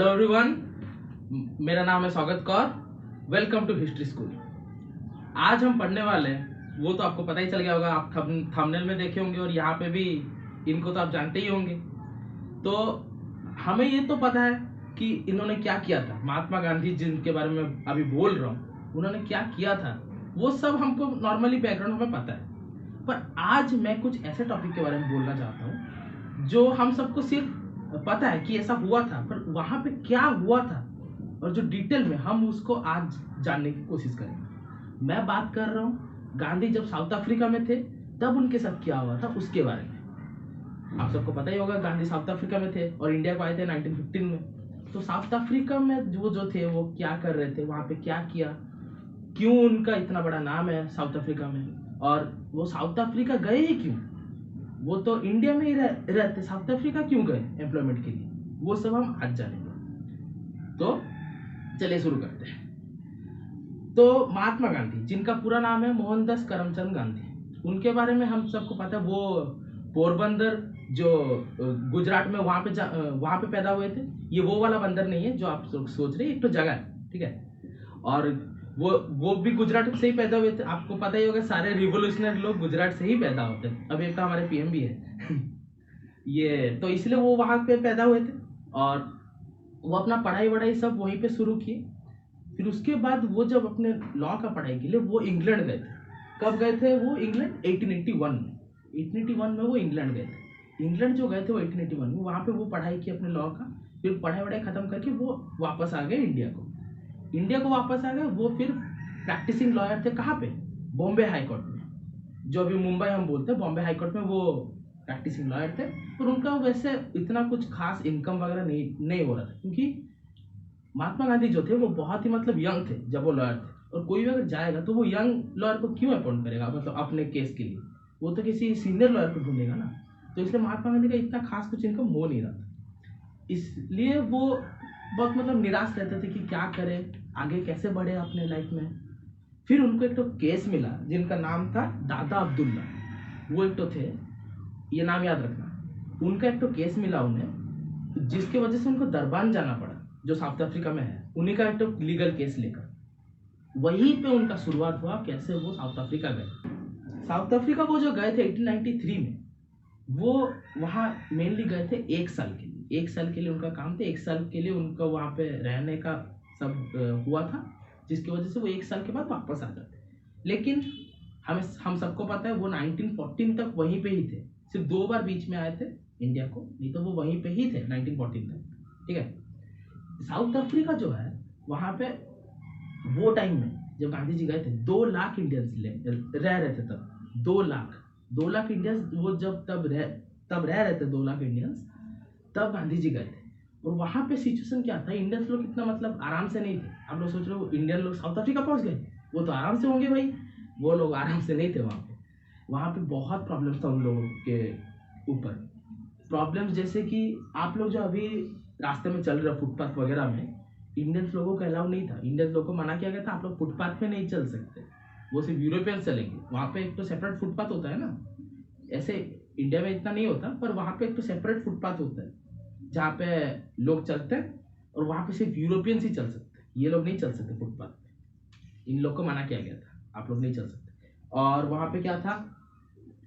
Hello everyone, मेरा नाम है Swagat Kaur. Welcome to history school. आज हम पढ़ने वाले हैं, वो तो आपको पता ही चल गया होगा, आप थंबनेल में देखे होंगे और यहाँ पे भी इनको तो आप जानते ही होंगे। तो हमें ये तो पता है कि इन्होंने क्या किया था, महात्मा गांधी जिनके बारे में अभी बोल रहा हूँ उन्होंने क्या किया था, वो सब हमको नॉर्मली बैकग्राउंड हमें पता है। पर आज मैं कुछ ऐसे टॉपिक के बारे में बोलना चाहता हूँ जो हम सबको सिर्फ पता है कि ऐसा हुआ था, पर वहां पे क्या हुआ था और जो डिटेल में हम उसको आज जानने की कोशिश करेंगे। मैं बात कर रहा हूँ गांधी जब साउथ अफ्रीका में थे तब उनके साथ क्या हुआ था उसके बारे में। आप सबको पता ही होगा गांधी साउथ अफ्रीका में थे और इंडिया को आए थे 1915 में। तो साउथ अफ्रीका में जो थे वो क्या कर रहे थे, वहां पे क्या किया, क्यों उनका इतना बड़ा नाम है साउथ अफ्रीका में, और वो साउथ अफ्रीका गए ही क्यों, वो तो इंडिया में ही रहते, साउथ अफ्रीका क्यों गए एम्प्लॉयमेंट के लिए, वो सब हम आज जानेंगे। तो चलिए शुरू करते हैं। तो महात्मा गांधी जिनका पूरा नाम है मोहनदास करमचंद गांधी, उनके बारे में हम सबको पता है। वो पोरबंदर जो गुजरात में वहां पे पैदा हुए थे। ये वो वाला बंदर नहीं है जो आप सोच रहे हैं, एक तो जगह है, ठीक है। और वो भी गुजरात से ही पैदा हुए थे। आपको पता ही होगा सारे रिवोल्यूशनरी लोग गुजरात से ही पैदा होते हैं। अब एक तो हमारे पीएम भी है ये तो इसलिए वो वहां पे पैदा हुए थे और वो अपना पढ़ाई वढ़ाई सब वहीं पे शुरू किए। फिर उसके बाद वो जब अपने लॉ का पढ़ाई के लिए वो इंग्लैंड गए थे। कब गए थे वो इंग्लैंड? 1881 में। 1881 में वो इंग्लैंड गए थे। इंग्लैंड जो गए थे वो 1881 में, वहां पे वो पढ़ाई की अपने लॉ का। फिर पढ़ाई वढ़ाई खत्म करके वो वापस आ गए इंडिया को वापस आ गए। वो फिर प्रैक्टिसिंग लॉयर थे। कहाँ पे? बॉम्बे हाई कोर्ट में, जो अभी मुंबई हम बोलते हैं, बॉम्बे हाई कोर्ट में वो प्रैक्टिसिंग लॉयर थे। पर उनका वैसे इतना कुछ खास इनकम वगैरह नहीं हो रहा था, क्योंकि महात्मा गांधी जो थे वो बहुत ही मतलब यंग थे जब वो लॉयर थे। और कोई भी अगर जाएगा तो वो यंग लॉयर को क्यों अपॉइंट करेगा, मतलब अपने केस के लिए? वो तो किसी सीनियर लॉयर को ढूंढेगा ना। तो इसलिए महात्मा गांधी का इतना खास कुछ इनकम हो नहीं रहा था। इसलिए वो बहुत मतलब निराश रहते थे कि क्या करें, आगे कैसे बढ़े अपने लाइफ में। फिर उनको एक तो केस मिला जिनका नाम था दादा अब्दुल्ला। वो एक तो थे, ये नाम याद रखना। उनका एक तो केस मिला उन्हें, जिसके वजह से उनको दरबान जाना पड़ा, जो साउथ अफ्रीका में है। उन्हीं का एक तो लीगल केस लेकर वहीं पे उनका शुरुआत हुआ, कैसे वो साउथ अफ्रीका गए। साउथ अफ्रीका वो जो गए थे 1893 में, वो वहाँ मेनली गए थे 1 साल के लिए। 1 साल के लिए उनका काम था। 1 साल के लिए उनका वहाँ पे रहने का सब हुआ था, जिसकी वजह से वो 1 साल के बाद वापस आ जाते। लेकिन हम सबको पता है वो 1914 तक वहीं पे ही थे। सिर्फ 2 बार बीच में आए थे इंडिया को, नहीं तो वो वहीं पे ही थे 1914 तक, ठीक है। साउथ अफ्रीका जो है वहाँ पे वो टाइम में जब गांधी जी गए थे 2 लाख इंडियंस रह रहे थे तब। 2 लाख इंडियंस वो जब तब रह रहे थे 2 लाख इंडियंस, तब गांधी जी गए थे। और वहां पे सिचुएशन क्या था, इंडियंस लोग इतना मतलब आराम से नहीं थे। आप लोग सोच रहे हो इंडियन लोग साउथ अफ्रीका पहुंच गए, वो तो आराम से होंगे भाई। वो लोग आराम से नहीं थे वहां पे बहुत प्रॉब्लम था उन लोगों के ऊपर। प्रॉब्लम्स जैसे कि आप लोग जो अभी रास्ते में चल रहे फुटपाथ वगैरह में, इंडियंस लोगों को अलाउ नहीं था। इंडियंस लोगों को मना किया गया था, आप लोग फुटपाथ पे नहीं चल सकते, वो सिर्फ यूरोपियंस चलेंगे। वहां पे एक तो सेपरेट फुटपाथ होता है ना, ऐसे इंडिया में इतना नहीं होता, पर वहां पे एक तो सेपरेट फुटपाथ होता है जहाँ पे लोग चलते हैं, और वहां पे सिर्फ यूरोपियंस ही चल सकते हैं। ये लोग नहीं चल सकते फुटपाथ पे, इन लोग को मना किया गया था, आप लोग नहीं चल सकते। और वहां पे क्या था,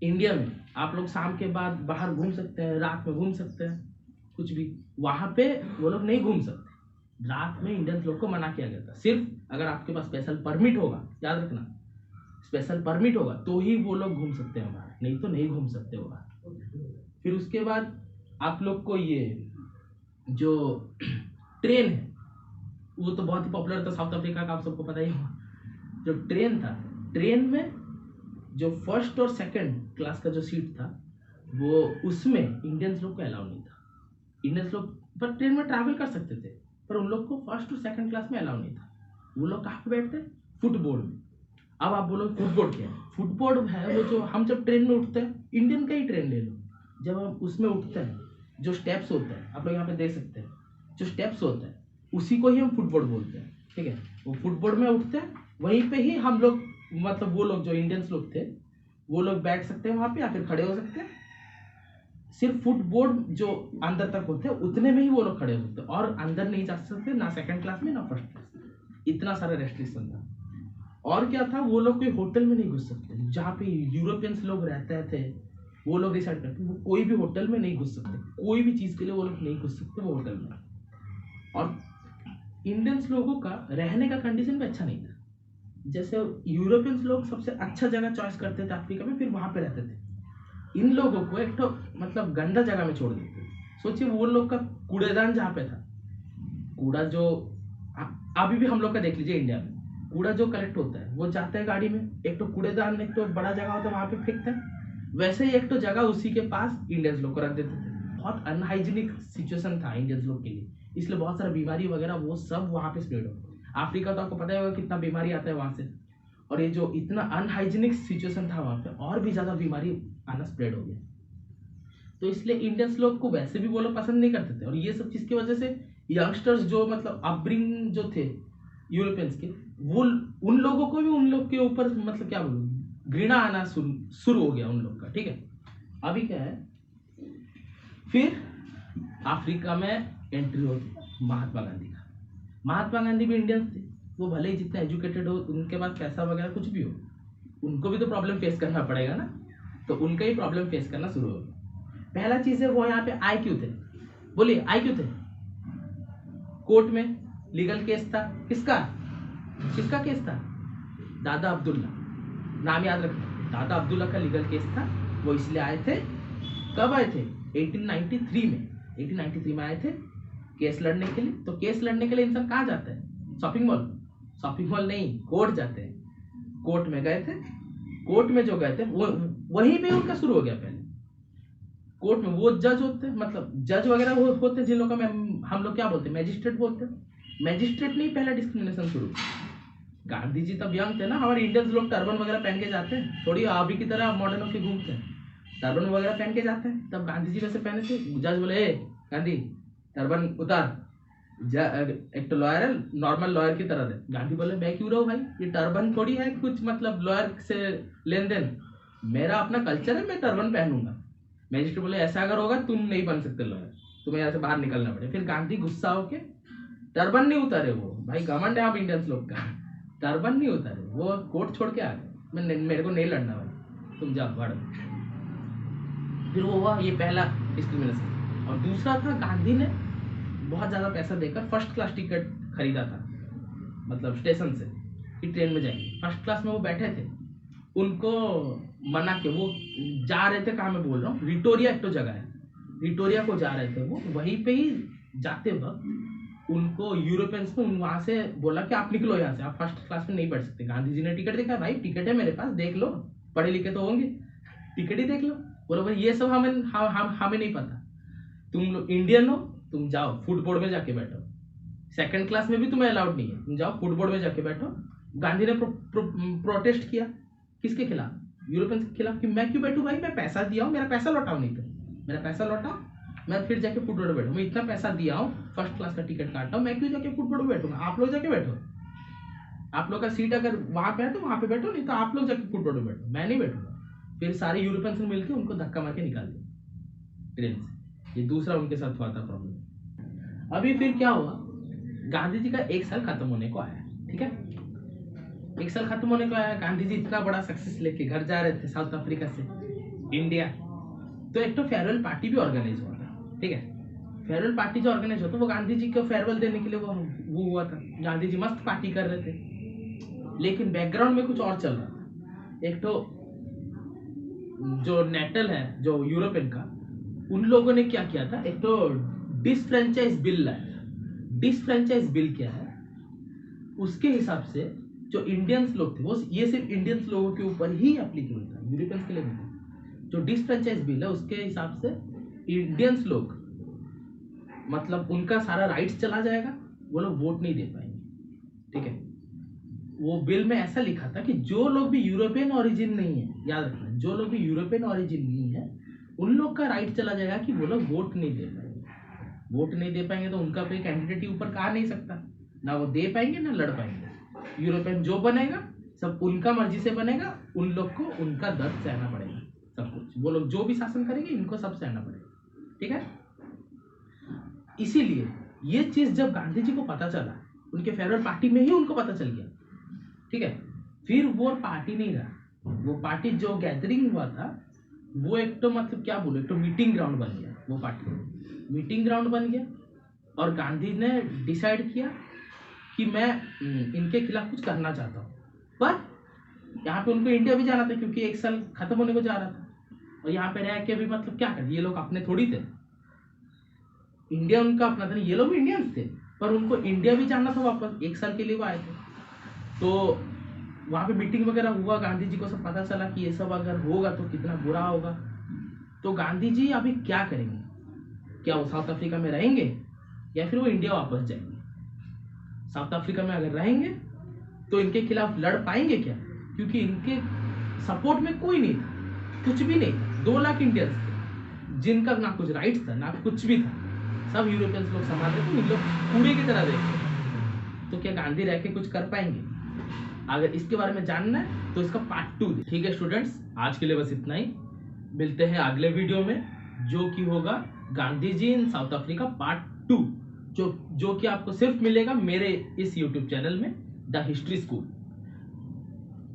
इंडिया में आप लोग शाम के बाद बाहर घूम सकते हैं, रात में घूम सकते हैं, कुछ भी। वहां पे वो लोग नहीं घूम सकते, रात में इंडियंस लोग को मना किया गया था। सिर्फ अगर आपके पास स्पेशल परमिट होगा, याद रखना, स्पेशल परमिट होगा तो ही वो लोग घूम सकते हैं बाहर, नहीं तो नहीं घूम सकते हो बाहर। फिर उसके बाद आप लोग को ये जो ट्रेन है वो तो बहुत ही पॉपुलर था साउथ अफ्रीका का, आप सबको पता ही होगा। जो ट्रेन था, ट्रेन में जो फर्स्ट और सेकंड क्लास का जो सीट था, वो उसमें इंडियंस लोग को अलाउ नहीं था। इंडियंस लोग पर ट्रेन में ट्रैवल कर सकते थे, पर उन लोग को फर्स्ट और सेकंड क्लास में अलाउ नहीं था। वो लोग कहाँ पे बैठते? फुटबोर्ड में। अब आप बोलो फुटबोर्ड क्या है? फुटबोर्ड है वो जो हम जब ट्रेन में उठते हैं, इंडियन का ही ट्रेन ले लो, जब हम उसमें उठते हैं जो स्टेप्स होते हैं, आप लोग यहाँ पे देख सकते हैं, जो स्टेप्स होते हैं उसी को ही हम फुटबोर्ड बोलते हैं, ठीक है। वो फुटबोर्ड में उठते हैं, वहीं पे ही हम लोग मतलब वो लोग जो इंडियंस लोग थे वो लोग बैठ सकते हैं वहां पे, या फिर खड़े हो सकते हैं। सिर्फ फुटबोर्ड जो अंदर तक होते हैं उतने में ही वो लोग खड़े होते, और अंदर नहीं जा सकते, ना सेकंड क्लास में ना फर्स्ट क्लास। इतना सारा रेस्ट्रिक्शन था। और क्या था, वो लोग कोई होटल में नहीं घुस सकते। जहाँ पे यूरोपियंस लोग रहते थे, वो लोग डिसाइड करते वो कोई भी होटल में नहीं घुस सकते, कोई भी चीज़ के लिए वो लोग नहीं घुस सकते वो होटल में। और इंडियंस लोगों का रहने का कंडीशन भी अच्छा नहीं था। जैसे यूरोपियंस लोग सबसे अच्छा जगह चॉइस करते थे अफ्रीका में, फिर वहाँ पे रहते थे। इन लोगों को एक तो मतलब गंदा जगह में छोड़ देते। सोचिए वो लोग का कूड़ेदान जहाँ पे था, कूड़ा जो अभी भी हम लोग का देख लीजिए इंडिया में, कूड़ा जो कलेक्ट होता है वो जाता है गाड़ी में, एक तो कूड़ेदान एक तो बड़ा जगह होता है वहाँ पे फेंकता है, वैसे ही एक तो जगह उसी के पास इंडियंस लोग को रख देते थे। बहुत अनहाइजीनिक सिचुएशन था इंडियंस लोग के लिए, इसलिए बहुत सारा बीमारी वगैरह वो सब वहाँ पे स्प्रेड हो। अफ्रीका तो आपको पता ही होगा कितना बीमारी आता है वहाँ से, और ये जो इतना अनहाइजीनिक सिचुएशन था वहाँ पे, और भी ज़्यादा बीमारी आना स्प्रेड हो गया। तो इसलिए इंडियंस लोग को वैसे भी वो लोग पसंद नहीं करते थे, और ये सब चीज़ की वजह से यंगस्टर्स जो मतलब अपब्रिंग जो थे यूरोपियंस के, वो उन लोगों को भी उन लोग के ऊपर मतलब क्या बोलूँ, घृणा आना शुरू हो गया उन लोग का। ठीक है, अभी क्या है, फिर अफ्रीका में एंट्री होती महात्मा गांधी का। महात्मा गांधी भी इंडियंस थे, वो भले ही जितना एजुकेटेड हो, उनके पास पैसा वगैरह कुछ भी हो, उनको भी तो प्रॉब्लम फेस करना पड़ेगा ना, तो उनका ही प्रॉब्लम फेस करना शुरू हो गया। पहला चीज है वो यहाँ पे आए क्यों थे, बोलिए आए क्यों थे। कोर्ट में लीगल केस था, किसका किसका केस था, दादा अब्दुल्ला, नाम याद रखना, दादा अब्दुल्ला का लीगल केस था। वो इसलिए आए थे, कब आए थे 1893 में, 1893 में आए थे केस लड़ने के लिए। तो केस लड़ने के लिए इंसान कहाँ जाता है, शॉपिंग मॉल, शॉपिंग मॉल नहीं, कोर्ट जाते हैं। कोर्ट में गए थे, कोर्ट में जो गए थे वो वहीं पे उनका शुरू हो गया। पहले कोर्ट में वो जज होते हैं, मतलब जज वगैरह होते हैं जिन लोगों का हम लोग क्या बोलते हैं, मैजिस्ट्रेट बोलते हैं। मैजिस्ट्रेट नहीं पहला डिस्क्रिमिनेशन शुरू। गांधी जी तब यंग थे ना, हमारे इंडियंस लोग टर्बन वगैरह पहन के जाते हैं, थोड़ी अभी की तरह मॉडर्न होकर घूमते हैं, टर्बन वगैरह पहन के जाते हैं। तब गांधी जी वैसे पहने थे। जज बोले ए गांधी टर्बन उतार, एक तो लॉयर है, नॉर्मल लॉयर की तरह है। गांधी बोले मैं क्यों रहूं भाई, ये टर्बन थोड़ी है कुछ मतलब लॉयर से लेन देन, मेरा अपना कल्चर है, मैं टर्बन पहनूंगा। मैजिस्ट्रेट बोले ऐसा अगर होगा तुम नहीं बन सकते लॉयर, तुम्हें यहाँ से बाहर निकलना पड़े। फिर गांधी गुस्सा होके टर्बन नहीं उतारे, वो भाई घमंड है आप इंडियंस लोग का, टर्बन नहीं उतारे, वो कोर्ट छोड़ के आ गए, मेरे को नहीं लड़ना भाई, तुम जाओ भाड़। फिर वो हुआ ये पहला डिस्क्रिमिनेशन। और दूसरा था, गांधी ने बहुत ज़्यादा पैसा देकर फर्स्ट क्लास टिकट खरीदा था, मतलब स्टेशन से कि ट्रेन में जाएंगे। फर्स्ट क्लास में वो बैठे थे, उनको मना के वो जा रहे थे, कहाँ मैं बोल रहा हूँ, विक्टोरिया एक तो जगह है, विक्टोरिया को जा रहे थे वो। वहीं पे ही जाते वक्त उनको यूरोपियंस ने वहाँ से बोला कि आप निकलो यहाँ से, आप फर्स्ट क्लास में नहीं बैठ सकते। गांधी जी ने टिकट देखा, भाई टिकट है मेरे पास, देख लो, पढ़े लिखे तो होंगे, टिकट ही देख लो। बोलो भाई ये सब हमें नहीं पता, तुम लोग इंडियन हो, तुम जाओ फुटबोर्ड में जाके बैठो, सेकंड क्लास में भी तुम्हें अलाउड नहीं है, तुम जाओ फुटबोर्ड में जाके बैठो। गांधी ने प्रोटेस्ट किया, किसके खिलाफ, यूरोपियंस के खिलाफ, कि मैं क्यों बैठूं भाई, मैं पैसा दिया हूँ, मेरा पैसा लौटाओ, नहीं तो मेरा पैसा लौटाओ, मैं फिर जाके फुटबोर्ड में बैठूँ, मैं इतना पैसा दिया हूँ, फर्स्ट क्लास का टिकट काटा हूँ, मैं क्यों जाके फुटबोर्ड में बैठूंगा, आप लोग जाके बैठो, आप लोग का सीट अगर वहां पे है तो वहां पे बैठो, नहीं तो आप लोग जाके फुटबोर्ड में बैठो, मैं नहीं बैठूंगा। फिर सारे यूरोपियंस ने मिलकर उनको धक्का मार के निकाल दिया ट्रेन से। ये दूसरा उनके साथ हुआ था प्रॉब्लम। अभी फिर क्या हुआ, गांधी जी का 1 साल खत्म होने को आया, ठीक है, 1 साल खत्म होने को आया। गांधी जी इतना बड़ा सक्सेस लेके घर जा रहे थे साउथ अफ्रीका से इंडिया, तो एक तो फेयरवेल पार्टी भी ऑर्गेनाइज हुआ था, ठीक है। फेयरवेल पार्टी जो ऑर्गेनाइज होता, वो गांधी जी को फेयरवेल देने के लिए वो हुआ था। गांधी जी मस्त पार्टी कर रहे थे, लेकिन बैकग्राउंड में कुछ और चल रहा था। एक तो जो नेटल है, जो यूरोपियन का, उन लोगों ने क्या किया था, एक तो डिसफ्रेंचाइज बिल लाया। डिसफ्रेंचाइज बिल क्या है, उसके हिसाब से जो इंडियंस लोग थे, वो ये सिर्फ इंडियंस लोगों के ऊपर ही एप्लीकेबल था, यूरोपियंस के लिए नहीं था। जो डिसफ्रेंचाइज बिल है उसके हिसाब से इंडियंस लोग, मतलब उनका सारा राइट्स चला जाएगा, वो लोग वोट नहीं दे पाएंगे, ठीक है। वो बिल में ऐसा लिखा था कि जो लोग भी यूरोपियन ओरिजिन नहीं है, याद रखना, जो लोग भी यूरोपियन ओरिजिन नहीं है, उन लोग का राइट चला जाएगा कि वो लोग वोट नहीं दे पाएंगे। वोट नहीं दे पाएंगे तो उनका कोई कैंडिडेट ऊपर कहा नहीं सकता, ना वो दे पाएंगे ना लड़ पाएंगे। यूरोपियन जो बनेगा सब उनका मर्जी से बनेगा, उन लोग को उनका दर्द सहना पड़ेगा, सब कुछ। वो लोग जो भी शासन करेंगे इनको सब सहना पड़ेगा, ठीक है। इसीलिए ये चीज जब गांधी जी को पता चला, उनके फेडरल पार्टी में ही उनको पता चल गया, ठीक है। फिर वो पार्टी नहीं रहा, वो पार्टी जो गैदरिंग हुआ था वो एक तो मतलब क्या बोले, एक तो मीटिंग ग्राउंड बन गया। वो पार्टी मीटिंग ग्राउंड बन गया और गांधी ने डिसाइड किया कि मैं इनके खिलाफ कुछ करना चाहता हूँ। पर यहाँ पे उनको इंडिया भी जाना था क्योंकि 1 साल खत्म होने को जा रहा था, और यहाँ पे रह के भी मतलब क्या कर, ये लोग अपने थोड़ी थे, इंडिया उनका अपना था, ये लोग भी इंडियंस थे, पर उनको इंडिया भी जाना था वापस, 1 साल के लिए वो आए थे। तो वहाँ पे मीटिंग वगैरह हुआ, गांधी जी को सब पता चला कि ये सब अगर होगा तो कितना बुरा होगा। तो गांधी जी अभी क्या करेंगे, क्या वो साउथ अफ्रीका में रहेंगे या फिर वो इंडिया वापस जाएंगे। साउथ अफ्रीका में अगर रहेंगे तो इनके खिलाफ लड़ पाएंगे क्या, क्योंकि इनके सपोर्ट में कोई नहीं था, कुछ भी नहीं था। 2 लाख इंडियंस थे जिनका ना कुछ राइट्स था ना कुछ भी था, सब यूरोपियंस लोग संभाल रहे थे, इन लोग कूड़े की तरह देखे। तो क्या गांधी रह के कुछ कर पाएंगे? अगर इसके बारे में जानना है तो इसका पार्ट 2। ठीक है स्टूडेंट्स, आज के लिए बस इतना ही। मिलते हैं अगले वीडियो में जो कि होगा गांधी जी इन साउथ अफ्रीका पार्ट 2, जो कि आपको सिर्फ मिलेगा मेरे इस यूट्यूब चैनल में, द हिस्ट्री स्कूल।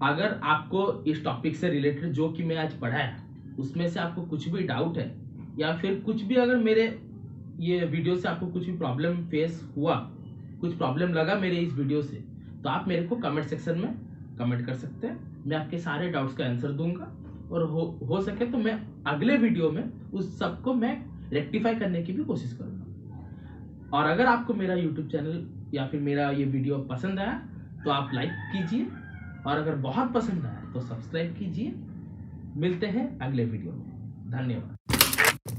अगर आपको इस टॉपिक से रिलेटेड जो कि मैं आज पढ़ाया उसमें से आपको कुछ भी डाउट है या फिर कुछ भी अगर मेरे ये वीडियो से आपको कुछ भी प्रॉब्लम फेस हुआ, कुछ प्रॉब्लम लगा मेरे इस वीडियो से, तो आप मेरे को कमेंट सेक्शन में कमेंट कर सकते हैं। मैं आपके सारे डाउट्स का आंसर दूंगा और हो सके तो मैं अगले वीडियो में उस सबको मैं रेक्टिफाई करने की भी कोशिश करूंगा। और अगर आपको मेरा यूट्यूब चैनल या फिर मेरा ये वीडियो पसंद आया तो आप लाइक कीजिए, और अगर बहुत पसंद आया तो सब्सक्राइब कीजिए। मिलते हैं अगले वीडियो में, धन्यवाद।